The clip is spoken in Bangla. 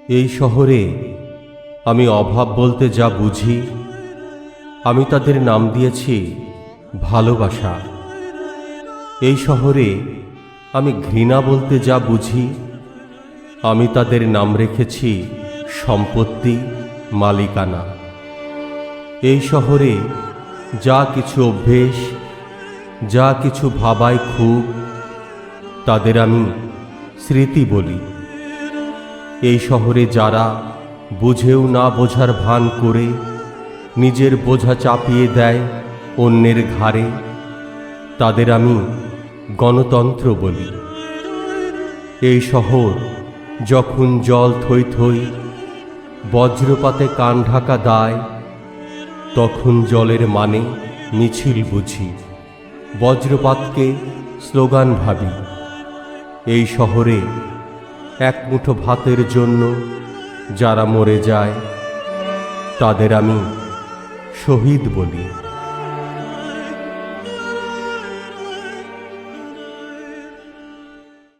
এই শহরে আমি অভাব বলতে যা বুঝি, আমি তাদের নাম দিয়েছি ভালোবাসা। এই শহরে আমি ঘৃণা বলতে যা বুঝি, আমি তাদের নাম রেখেছি সম্পত্তি, মালিকানা। এই শহরে যা কিছু অভ্যেস, যা কিছু ভাবায় খুব, তাদের আমি স্মৃতি বলি। এই শহরে যারা বুঝেও না বোঝার ভান করে নিজের বোঝা চাপিয়ে দেয় অন্যের ঘাড়ে, তাদের আমি গণতন্ত্র বলি। এই শহর যখন জল থই থই, বজ্রপাতে কান ঢাকা দায়, তখন জলের মানে মিছিল বুঝি, বজ্রপাতকে স্লোগান ভাবি। এই শহরে এক মুঠো ভাতের জন্য যারা মরে যায়, তাদের আমি শহীদ বলি।